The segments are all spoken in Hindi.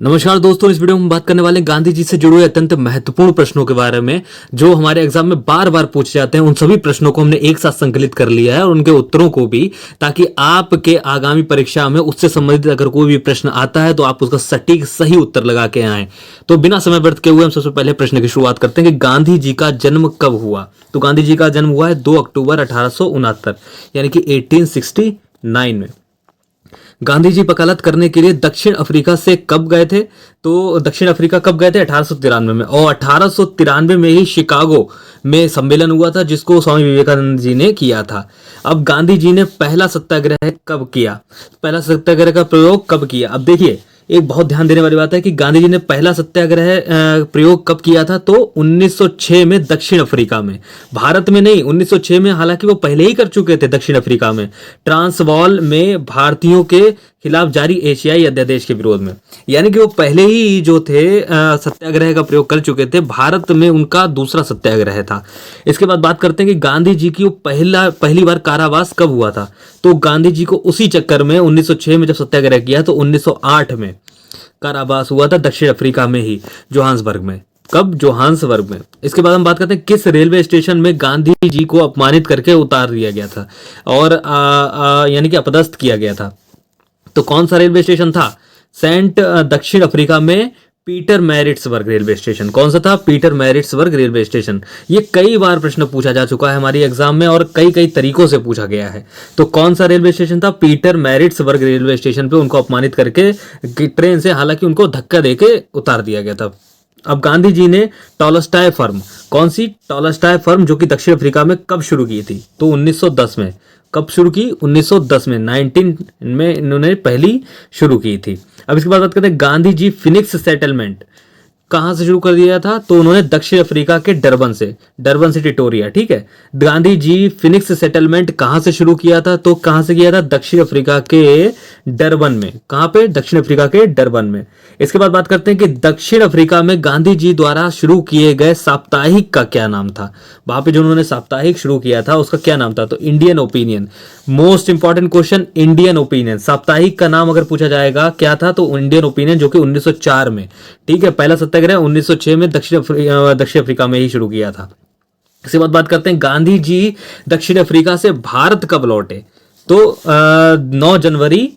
नमस्कार दोस्तों, इस वीडियो में हम बात करने वाले हैं गांधी जी से जुड़े हुए अत्यंत महत्वपूर्ण प्रश्नों के बारे में जो हमारे एग्जाम में बार बार पूछे जाते हैं। उन सभी प्रश्नों को हमने एक साथ संकलित कर लिया है और उनके उत्तरों को भी, ताकि आपके आगामी परीक्षा में उससे संबंधित अगर कोई भी प्रश्न आता है तो आप उसका सटीक सही उत्तर लगा के आए। तो बिना समय व्यर्थ किए हुए हम सबसे पहले प्रश्न की शुरुआत करते हैं कि गांधी जी का जन्म कब हुआ। तो गांधी जी का जन्म हुआ है 2 अक्टूबर 1869 यानी कि 1869 में। गांधी जी वकालत करने के लिए दक्षिण अफ्रीका से कब गए थे? तो दक्षिण अफ्रीका कब गए थे? 1893 में। और 1893 में ही शिकागो में सम्मेलन हुआ था जिसको स्वामी विवेकानंद जी ने किया था। अब गांधी जी ने पहला सत्याग्रह कब किया? पहला सत्याग्रह का प्रयोग कब किया? अब देखिए, एक बहुत ध्यान देने वाली बात है कि गांधी जी ने पहला सत्याग्रह प्रयोग कब किया था? तो 1906 में दक्षिण अफ्रीका में, भारत में नहीं। 1906 में हालांकि वो पहले ही कर चुके थे दक्षिण अफ्रीका में, ट्रांसवाल में भारतीयों के खिलाफ जारी एशियाई अध्यादेश के विरोध में। यानी कि वो पहले ही जो थे सत्याग्रह का प्रयोग कर चुके थे। भारत में उनका दूसरा सत्याग्रह था। इसके बाद बात करते हैं कि गांधी जी की पहली बार कारावास कब हुआ था? तो गांधी जी को उसी चक्कर में 1906 में जब सत्याग्रह किया तो 1908 में कारावास हुआ था दक्षिण अफ्रीका में ही, जोहान्सबर्ग में। कब? जोहान्सबर्ग में। इसके बाद हम बात करते हैं किस रेलवे स्टेशन में गांधी जी को अपमानित करके उतार दिया गया था और यानी कि अपदस्थ किया गया था। तो कौन सा रेलवे स्टेशन था? दक्षिण अफ्रीका में पीटर मैरिट्सबर्ग रेलवे स्टेशन। कौन सा था? Peter Maritzburg railway station. ये कई बार प्रश्न पूछा जा चुका है हमारी एग्जाम में और कई कई तरीकों से पूछा गया है। तो कौन सा रेलवे स्टेशन था? पीटर मैरिट्सबर्ग रेलवे स्टेशन पे उनको अपमानित करके ट्रेन से, हालांकि उनको धक्का देके उतार दिया गया था। अब गांधी जी ने टॉलस्टॉय फर्म, कौन सी? टॉलस्टॉय फर्म, जो कि दक्षिण अफ्रीका में कब शुरू की थी? तो 1910 में। कब शुरू की? 1910 में, 19 में इन्होंने पहली शुरू की थी। अब इसके बाद बात करते हैं गांधी जी फिनिक्स सेटलमेंट कहां से शुरू कर दिया था? तो उन्होंने दक्षिण अफ्रीका के डरबन से टिटोरिया, ठीक है। गांधी जी फिनिक्स सेटलमेंट कहां से शुरू किया था? तो कहां से किया था? दक्षिण अफ्रीका के डरबन में। कहां पे? दक्षिण अफ्रीका के डरबन में। इसके बाद बात करते हैं कि दक्षिण अफ्रीका में गांधी जी द्वारा शुरू किए गए साप्ताहिक का क्या नाम था? वहां पे जो उन्होंने साप्ताहिक शुरू किया था उसका क्या नाम था? तो Indian opinion. Most important question, Indian opinion. साप्ताहिक का नाम अगर पूछा जाएगा क्या था, तो इंडियन ओपिनियन, जो कि 1904 में, ठीक है। पहला सत्याग्रह 1906 में दक्षिण अफ्रीका में ही शुरू किया था। इसके बाद बात करते हैं गांधी जी दक्षिण अफ्रीका से भारत कब लौटे? तो 9 जनवरी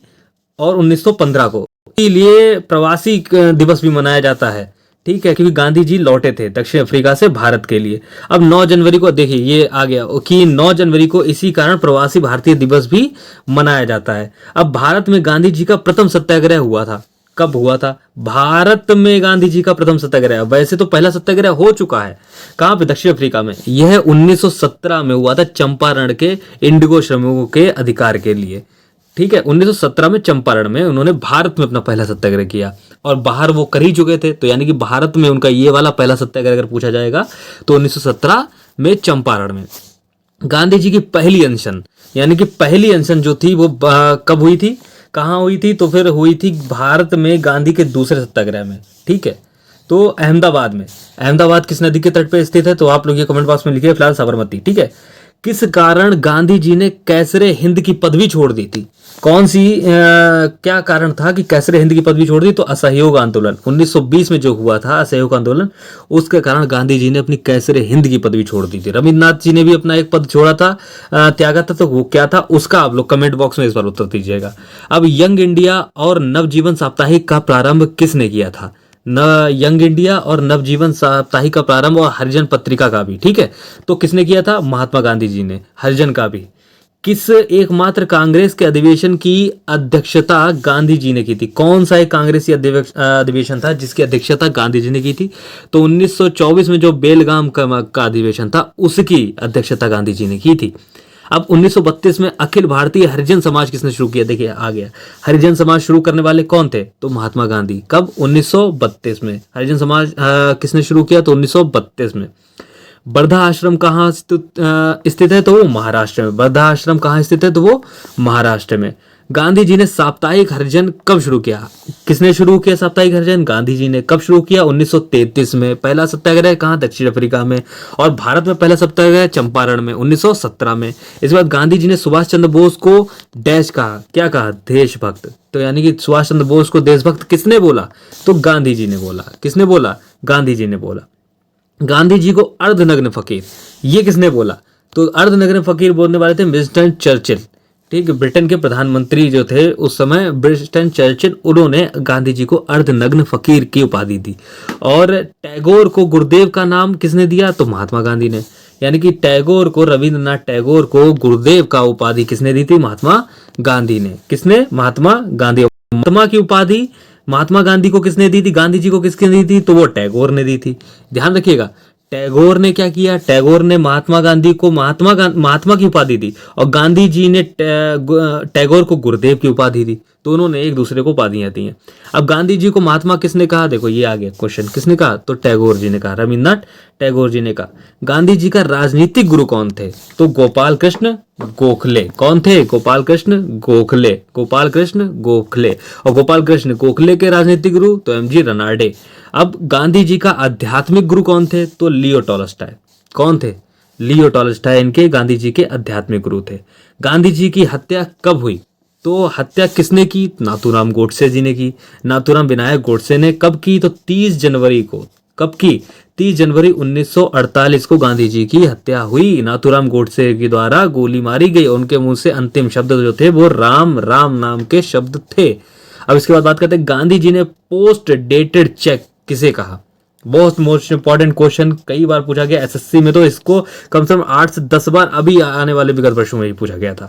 और 1915 को के लिए प्रवासी दिवस भी मनाया जाता है, ठीक है, क्योंकि गांधी जी लौटे थे दक्षिण अफ्रीका से भारत के लिए। अब 9 जनवरी को देखिए, ये आ गया कि 9 जनवरी को इसी कारण प्रवासी भारतीय दिवस भी मनाया जाता है। अब भारत में गांधी जी का प्रथम सत्याग्रह हुआ था, कब हुआ था? भारत में गांधी जी का प्रथम सत्याग्रह, वैसे तो पहला सत्याग्रह हो चुका है, कहां पे? दक्षिण अफ्रीका में। यह 1917 में हुआ था, चंपारण के इंडिगो श्रमिकों के अधिकार के लिए, ठीक है। 1917 में चंपारण में उन्होंने भारत में अपना पहला सत्याग्रह किया और बाहर वो कर ही चुके थे, तो यानी कि भारत में उनका ये वाला पहला सत्याग्रह अगर पूछा जाएगा तो 1917 में चंपारण में। गांधी जी की पहली अनशन, यानी कि पहली अनशन जो थी वो कब हुई थी, कहाँ हुई थी? तो फिर हुई थी भारत में गांधी के दूसरे सत्याग्रह में, ठीक है। तो अहमदाबाद में। अहमदाबाद किस नदी के तट पर स्थित है? तो आप लोग ये कमेंट बॉक्स में लिखिए, फिलहाल साबरमती, ठीक है। किस कारण गांधी जी ने कैसरे हिंद की पदवी छोड़ दी थी? कौन सी क्या कारण था कि कैसरे हिंद की पदवी छोड़ दी? तो असहयोग आंदोलन 1920 में जो हुआ था, असहयोग आंदोलन, उसके कारण गांधी जी ने अपनी कैसरे हिंद की पदवी छोड़ दी थी। रविन्द्रनाथ जी ने भी अपना एक पद छोड़ा था, त्यागा था, तो वो क्या था उसका आप लोग कमेंट बॉक्स में इस बार उत्तर दीजिएगा। अब यंग इंडिया और नवजीवन साप्ताहिक का प्रारंभ किसने किया था? यंग इंडिया और नवजीवन साप्ताहिक का प्रारंभ और हरिजन पत्रिका का भी, ठीक है, तो किसने किया था? महात्मा गांधी जी ने। हरिजन का भी। किस एकमात्र कांग्रेस के अधिवेशन की अध्यक्षता गांधी जी ने की थी? कौन सा एक कांग्रेसी अधिवेशन था जिसकी अध्यक्षता गांधी जी ने की थी? तो 1924 में जो बेलगाम का अधिवेशन था उसकी अध्यक्षता गांधी जी ने की थी। अब 1932 में अखिल भारतीय हरिजन समाज किसने शुरू किया? देखिए आ गया, हरिजन समाज शुरू करने वाले कौन थे? तो महात्मा गांधी। कब? 1932 में हरिजन समाज किसने शुरू किया? तो 1932 में। वर्धा आश्रम कहाँ स्थित है? तो वो महाराष्ट्र में। वर्धा आश्रम कहाँ स्थित है? तो वो महाराष्ट्र में। गांधी जी ने साप्ताहिक हरिजन कब शुरू किया? किसने शुरू किया साप्ताहिक हरिजन? गांधी जी ने। कब शुरू किया? 1933 में। पहला सत्याग्रह कहाँ? दक्षिण अफ्रीका में। और भारत में पहला सत्याग्रह चंपारण में 1917 में। इसके बाद गांधी जी ने सुभाष चंद्र बोस को डैश कहा, क्या कहा? देशभक्त। तो यानी कि सुभाष चंद्र बोस को देशभक्त किसने बोला? तो गांधी जी ने बोला। किसने बोला? गांधी जी ने बोला। गांधी जी को अर्धनग्न फकीर, ये किसने बोला? तो अर्धनग्न फकीर बोलने वाले थे विंस्टन चर्चिल। ठीक है, ब्रिटेन के प्रधानमंत्री जो थे उस समय विंस्टन चर्चिल, उन्होंने गांधी जी को अर्धनग्न फकीर की उपाधि दी। और टैगोर को गुरुदेव का नाम किसने दिया? तो महात्मा गांधी ने। यानी कि टैगोर को, रविंद्रनाथ टैगोर को गुरुदेव का उपाधि किसने दी थी? महात्मा गांधी ने। किसने? महात्मा गांधी। महात्मा की उपाधि महात्मा गांधी को किसने दी थी? गांधी जी को किसने दी थी? तो वो टैगोर ने दी थी। ध्यान रखिएगा, टैगोर ने क्या किया? टैगोर ने महात्मा गांधी को महात्मा की उपाधि दी और गांधी जी ने टैगोर को गुरुदेव की उपाधि दी। तो उन्होंने एक दूसरे को उपाधियां दी हैं। अब गांधी जी को महात्मा किसने कहा? देखो ये आ गया क्वेश्चन, किसने कहा? तो टैगोर जी ने कहा, रविन्द्रनाथ टैगोर जी ने कहा। गांधी जी का राजनीतिक गुरु कौन थे? तो गोपाल कृष्ण गोखले। कौन थे? गोपाल कृष्ण गोखले। गोपाल कृष्ण गोखले। और गोपाल कृष्ण गोखले के राजनीतिक गुरु तो एमजी रनाल्डे। अब गांधी जी का आध्यात्मिक गुरु कौन थे? तो लियो टॉलस्टॉय। कौन थे? लियो टॉलस्टॉय इनके गांधी जी के आध्यात्मिक गुरु थे। गांधी जी की हत्या कब हुई? तो हत्या किसने की? नाथूराम गोडसे जी ने की। नाथूराम विनायक गोडसे ने कब की? तो 30 जनवरी को। कब की? 30 जनवरी 1948 को गांधी जी की हत्या हुई। नाथूराम गोडसे के द्वारा गोली मारी गई। उनके मुंह से अंतिम शब्द जो थे वो राम राम नाम के शब्द थे। अब इसके बाद बात करते हैं, गांधी जी ने पोस्ट डेटेड चेक किसे कहा? बहुत मोस्ट इंपॉर्टेंट क्वेश्चन, कई बार पूछा गया एसएससी में, तो इसको कम से कम 8 से 10 बार अभी आने वाले विगत वर्षों में ही पूछा गया था।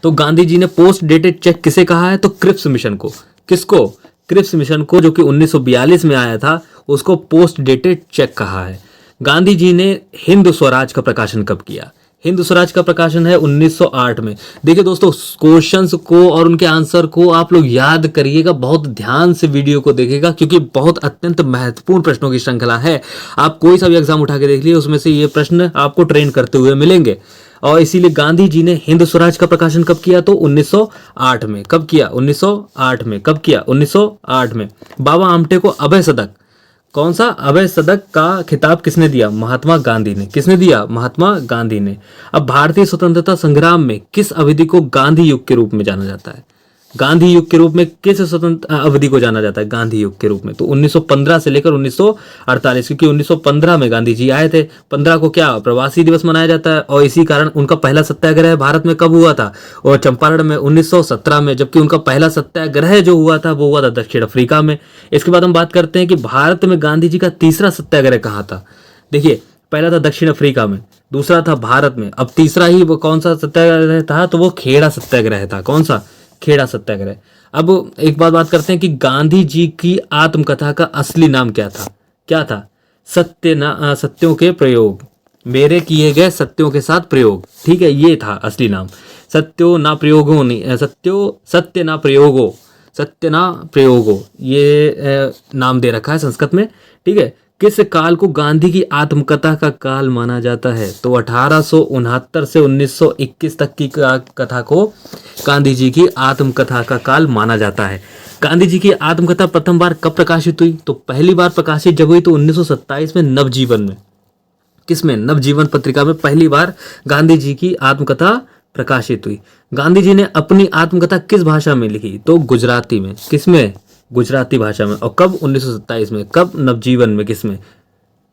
तो गांधी जी ने पोस्ट डेटेड चेक किसे कहा है? तो क्रिप्स मिशन को। किसको? क्रिप्स मिशन को, जो कि 1942 में आया था, उसको पोस्ट डेटेड चेक कहा है। गांधी जी ने हिंद स्वराज का प्रकाशन कब किया? हिंद स्वराज का प्रकाशन है 1908 में। देखिए दोस्तों, क्वेश्चंस को और उनके आंसर को आप लोग याद करिएगा, बहुत ध्यान से वीडियो को देखिएगा, क्योंकि बहुत अत्यंत महत्वपूर्ण प्रश्नों की श्रृंखला है। आप कोई सा भी एग्जाम उठा के देख लीजिए, उसमें से ये प्रश्न आपको ट्रेन करते हुए मिलेंगे। और इसीलिए गांधी जी ने हिंद स्वराज का प्रकाशन कब किया? तो 1908 में। कब किया? 1908 में। कब किया? 1908 में। बाबा आमटे को अभय सदक, कौन सा? अभय सदक का खिताब किसने दिया? महात्मा गांधी ने। किसने दिया? महात्मा गांधी ने। अब भारतीय स्वतंत्रता संग्राम में किस अवधि को गांधी युग के रूप में जाना जाता है? गांधी युग के रूप में किस स्वतंत्र अवधि को जाना जाता है गांधी युग के रूप में? तो 1915 से लेकर 1948, क्योंकि 1915 में गांधी जी आए थे। 15 को क्या प्रवासी दिवस मनाया जाता है, और इसी कारण उनका पहला सत्याग्रह भारत में कब हुआ था? और चंपारण में 1917 में। जबकि उनका पहला सत्याग्रह जो हुआ था वो हुआ था दक्षिण अफ्रीका में। इसके बाद हम बात करते हैं कि भारत में गांधी जी का तीसरा सत्याग्रह कहाँ था। देखिए, पहला था दक्षिण अफ्रीका में, दूसरा था भारत में, अब तीसरा ही वो कौन सा सत्याग्रह था? तो वो खेड़ा सत्याग्रह था। कौन सा? खेड़ा सत्याग्रह। अब एक बात करते हैं कि गांधी जी की आत्मकथा का असली नाम क्या था? क्या था? सत्यों के प्रयोग, मेरे किए गए सत्यों के साथ प्रयोग। ठीक है, ये था असली नाम। सत्यो ना प्रयोगो नहीं, सत्य ना प्रयोगो, सत्य ना प्रयोगो, ये नाम दे रखा है संस्कृत में। ठीक है, किस काल को गांधी की आत्मकथा का काल माना जाता है? तो 1869 से 1921 तक की कथा को गांधी जी की आत्मकथा का काल माना जाता है। गांधी जी की आत्मकथा प्रथम बार कब प्रकाशित हुई? तो पहली बार प्रकाशित जब हुई तो 1927 में नवजीवन में। किसमें? नवजीवन पत्रिका में पहली बार गांधी जी की आत्मकथा प्रकाशित हुई। गांधी जी ने अपनी आत्मकथा किस भाषा में लिखी? तो गुजराती में। किसमें? गुजराती भाषा में। और कब? 1927 में। कब? नवजीवन में। किसमें?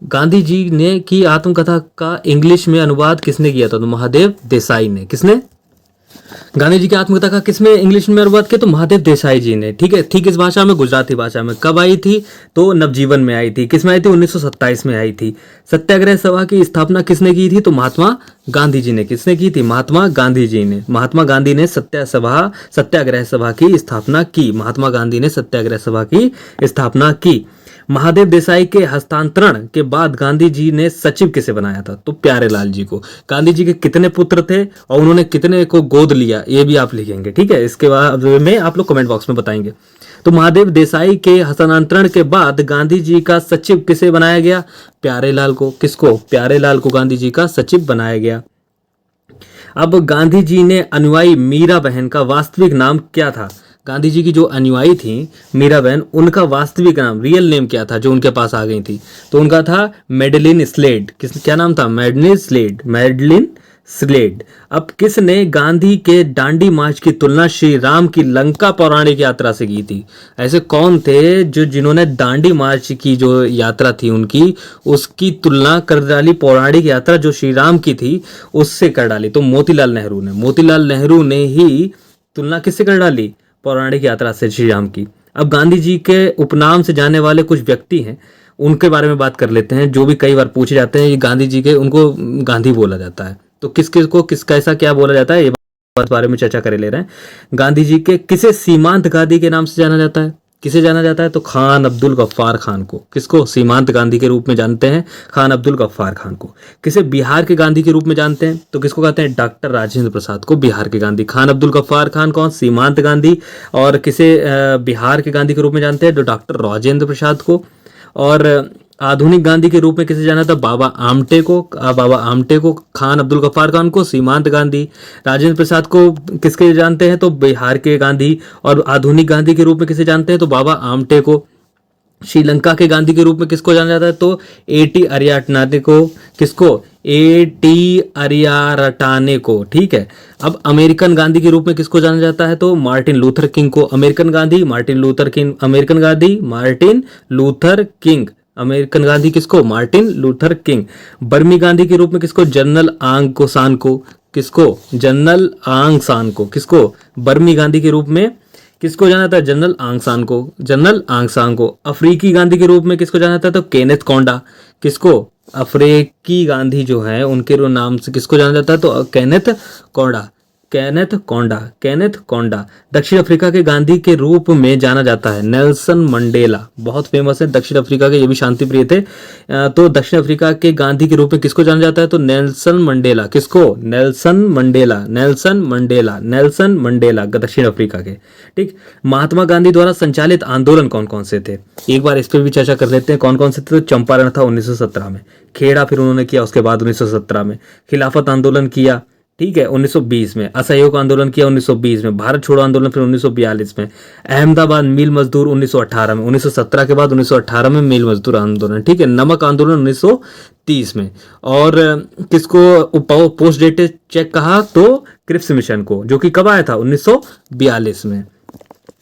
गांधी जी ने की आत्मकथा का इंग्लिश में अनुवाद किसने किया था? तो महादेव देसाई ने। किसने? गांधी जी की आत्मकथा का किसमें इंग्लिश में अनुवाद किया? तो महादेव देसाई जी ने। ठीक है, ठीक इस भाषा में, गुजराती भाषा में। कब आई थी? तो नवजीवन में आई थी। किसमें आई थी? 1927 में आई थी। सत्याग्रह सभा की स्थापना किसने की थी? तो महात्मा गांधी जी ने। किसने की थी? महात्मा गांधी जी ने। महात्मा गांधी ने सत्याग्रह सभा की स्थापना की। महात्मा गांधी ने सत्याग्रह सभा की स्थापना की। महादेव देसाई के हस्तांतरण के बाद गांधी जी ने सचिव किसे बनाया था? तो प्यारेलाल जी को। गांधी जी के कितने पुत्र थे और उन्होंने कितने को गोद लिया, ये भी आप लिखेंगे। ठीक है, इसके बाद में आप लोग कमेंट बॉक्स में बताएंगे। तो महादेव देसाई के हस्तांतरण के बाद गांधी जी का सचिव किसे बनाया गया? प्यारेलाल को। किसको? प्यारेलाल को गांधी जी का सचिव बनाया गया। अब गांधी जी ने अनुयायी मीरा बहन का वास्तविक नाम क्या था? गांधी जी की जो अनुयायी थी मीरा बहन, उनका वास्तविक नाम, रियल नेम क्या था जो उनके पास आ गई थी? तो उनका था मेडलिन स्लेड। क्या नाम था? Madeleine Slade. अब किसने गांधी के दांडी मार्च की तुलना श्री राम की लंका पौराणिक यात्रा से की थी? ऐसे कौन थे जिन्होंने दांडी मार्च की जो यात्रा थी उनकी, उसकी तुलना कर डाली पौराणिक यात्रा जो श्री राम की थी उससे कर डाली? तो मोतीलाल नेहरू ने ही तुलना किससे कर डाली? पौराणिक यात्रा से श्री राम की। अब गांधी जी के उपनाम से जाने वाले कुछ व्यक्ति हैं, उनके बारे में बात कर लेते हैं, जो भी कई बार पूछे जाते हैं। ये गांधी जी के, उनको गांधी बोला जाता है, तो किसका ऐसा क्या बोला जाता है, ये बारे में चर्चा कर ले रहे हैं। गांधी जी के किसे सीमांत गांधी के नाम से जाना जाता है? किसे जाना जाता है? तो खान अब्दुल गफ्फार खान को। किसको सीमांत गांधी के रूप में जानते हैं? खान अब्दुल गफ्फार खान को। किसे बिहार के गांधी के रूप में जानते हैं? तो किसको कहते हैं? डॉक्टर राजेंद्र प्रसाद को बिहार के गांधी। खान अब्दुल गफ्फार खान कौन? सीमांत गांधी। और किसे बिहार के गांधी के रूप में जानते हैं? तो डॉक्टर राजेंद्र प्रसाद को। और आधुनिक गांधी के रूप में किसे जाना था? बाबा आमटे को। खान अब्दुल गफ्फार खान को सीमांत गांधी। राजेंद्र प्रसाद को किसके जानते हैं? तो बिहार के गांधी। और आधुनिक गांधी के रूप में किसे जानते हैं? तो बाबा आमटे को। श्रीलंका के गांधी के रूप में किसको जाना जाता है? तो एटी अरियाटनाने को। किसको? एटी अरियारटाने को। ठीक है। अब अमेरिकन गांधी के रूप में किसको जाना जाता है? तो मार्टिन लूथर किंग को। American Gandhi Martin Luther King. American Gandhi किसको? Martin Luther King. बर्मी गांधी के रूप में किसको? जनरल आंग को सान को। किसको? जनरल आंग सान को। किसको? बर्मी गांधी के रूप में किसको जाना था? जनरल आंग सान को। अफ्रीकी गांधी के रूप में किसको जाना था? तो केनेथ कोंडा। किसको? अफ्रीकी गांधी जो है उनके नाम से किसको जाना जाता है? तो केनेथ कोंडा। दक्षिण अफ्रीका के गांधी के रूप में जाना जाता है नेल्सन मंडेला। बहुत फेमस है दक्षिण अफ्रीका के, ये भी शांति प्रिय थे। तो दक्षिण अफ्रीका के गांधी के रूप में किसको जाना जाता है? तो नेल्सन मंडेला। किसको? नेल्सन मंडेला दक्षिण अफ्रीका के। ठीक। महात्मा गांधी द्वारा संचालित आंदोलन कौन कौन से थे? एक बार इस पर भी चर्चा कर लेते हैं, कौन कौन से थे। तो चंपारण था 1917 में। खेड़ा फिर उन्होंने किया उसके बाद 1917 में। खिलाफत आंदोलन किया, ठीक है, 1920 में। असहयोग आंदोलन किया 1920 में। भारत छोड़ो आंदोलन फिर 1942 में। अहमदाबाद मिल मजदूर 1918 में। 1917 के बाद 1918 में मिल मजदूर आंदोलन। ठीक है। नमक आंदोलन 1930 में। और किसको पोस्ट डेटेड चेक कहा? तो क्रिप्स मिशन को, जो कि कब आया था? 1942 में।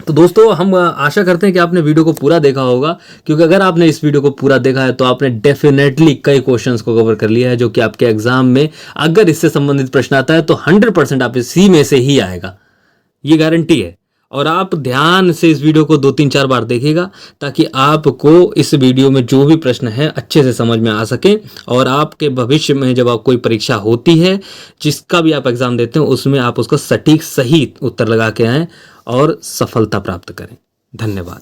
तो दोस्तों हम आशा करते हैं कि आपने वीडियो को पूरा देखा होगा, क्योंकि अगर आपने इस वीडियो को पूरा देखा है तो आपने डेफिनेटली कई क्वेश्चंस को कवर कर लिया है, जो कि आपके एग्जाम में अगर इससे संबंधित प्रश्न आता है तो 100% आप इसी में से ही आएगा, ये गारंटी है। और आप ध्यान से इस वीडियो को 2-3-4 बार देखिएगा, ताकि आपको इस वीडियो में जो भी प्रश्न है अच्छे से समझ में आ सके, और आपके भविष्य में जब आप कोई परीक्षा होती है, जिसका भी आप एग्जाम देते हैं, उसमें आप उसका सटीक सही उत्तर लगा के आएँ और सफलता प्राप्त करें। धन्यवाद।